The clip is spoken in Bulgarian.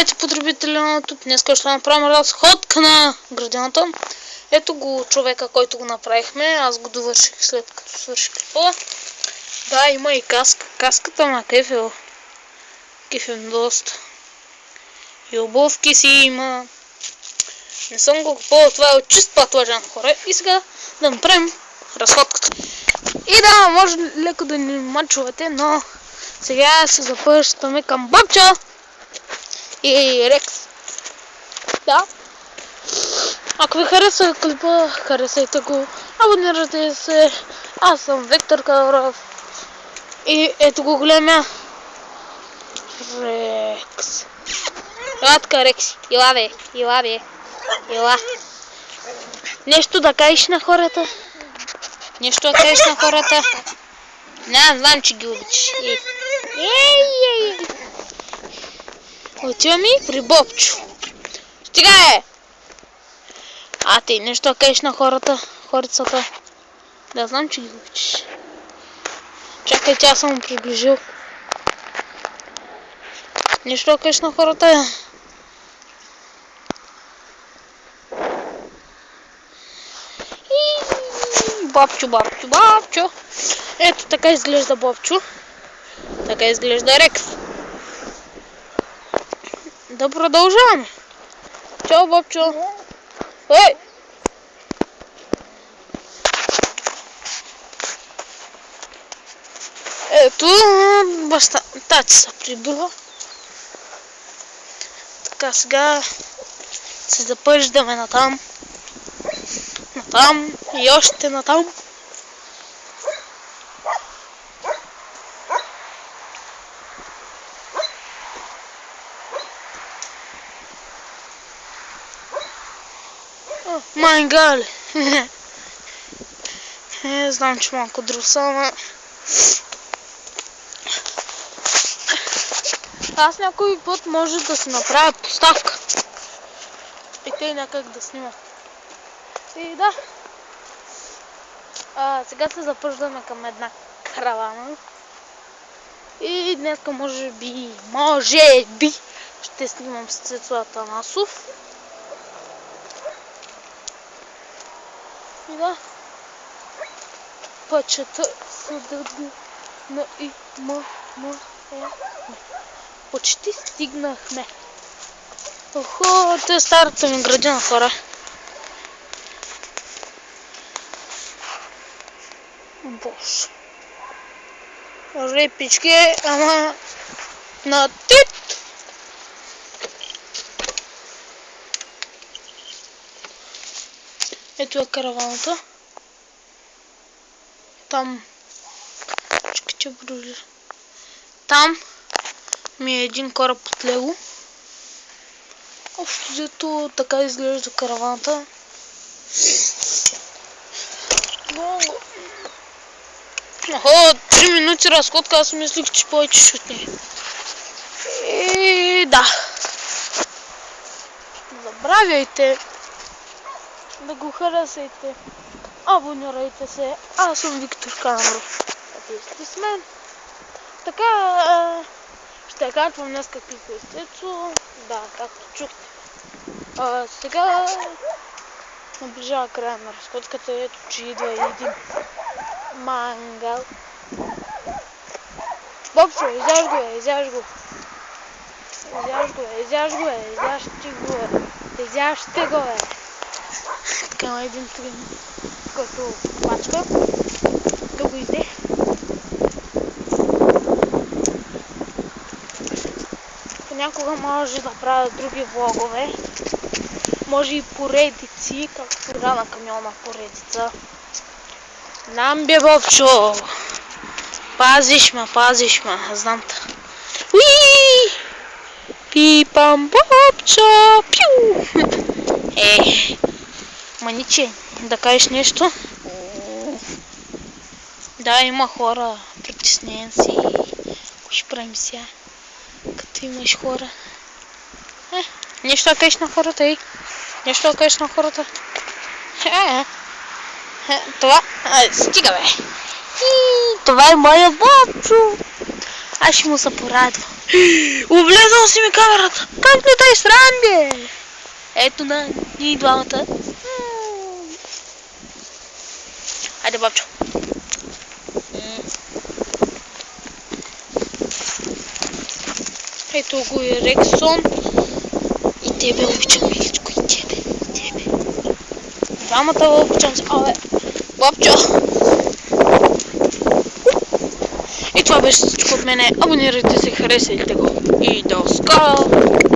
Здравейте, потребители на YouTube. Днес ще направим разходка на градината. Ето го човека, който го направихме. Аз го довърших след като свърших клипа. Да, има и каска. Каската на кефил. Кефил доста. И обувки си има. Не съм го купувал, това е от чист патлажан, хора. И сега да направим разходката. И да, може леко да ни мачувате, но сега се запъщаме към Бобчо и Рекс. Да. Ако ви хареса клипа, харесайте го, абонирайте се. Аз съм Виктор Кауров. И ето го големия Рекс. Ела Рекс, ела бе, ела бе, ела. Нещо да кажеш на хората? Нещо да кажеш на хората? Не, знам, че ги обичаш. Отиваме при Бобчо. Стига е! А ти нещо да кажеш на хорицата? Да, знам, че ги обичаш. Чакай, тя съм му приближил. Нещо да кажеш на хората? Бобчо, Бобчо, Бобчо. Ето така изглежда Бобчо. Така изглежда Рекс. Да продължаваме. Чао, Бобчо. Ей! Ето, бащата ти се прибила. Така, сега се запъждаме натам. Натам и още натам. Майгале! Знам, че малко друса, ама... Аз някой път може да си направя поставка. И те някак да снимат. И да. Сега се запъждаме към една каравана. И днеска може би ще снимам с Цецо Атанасов. И да. Пъчета са дълги на и почти стигнахме. Охо, това е старата ми градина, хора. Боже. Може и пички, ама на тит! Ето е караваната. Там. Чакайте, бружи. Там ми е един кораб от лего. Общо взето така изглежда караваната. Много. Охо, 3 минути разходка, аз мислих, че повече ще отне. И да. Забравяйте да го харесайте. Абонирайте се. Аз съм Виктор Кауров. Сте с мен. Така ще качвам днес какви Цецо. Да, както чухте. Сега наближава края на разходката. Ето, че идва един мангал. Бобчо, изяж го е, изяж го. Изяж го е, изяж го е, изяжте го е. Изяжте го е. Така има един трин, който плачка. Да го иде. Понякога може да правя други влогове. Може и поредици, както сега на камиона поредица. Знам бе, Бобчо. Пазиш ме, знам те. Уиii! Пипам, Бобчо! Пиу! Маниче, да кажеш нещо? Да, има хора, притеснен си. Какво ще правим сега? Като имаш хора. Нещо да кажеш на хората, ей? Нещо да кажеш на хората? Това... Стига, бе! Това е моя Бобчо! Аз ще му се порадвам. Облезал си ми камерата! Как летай срам, бе? Ето на ние двамата. Айде, бабчо. Ето го и Рексон. И тебе обичам, миличко, и тебе. Двамата обичам се. Абе, бабчо. И това беше всичко от мене. Абонирайте се, харесайте го. И до скоро!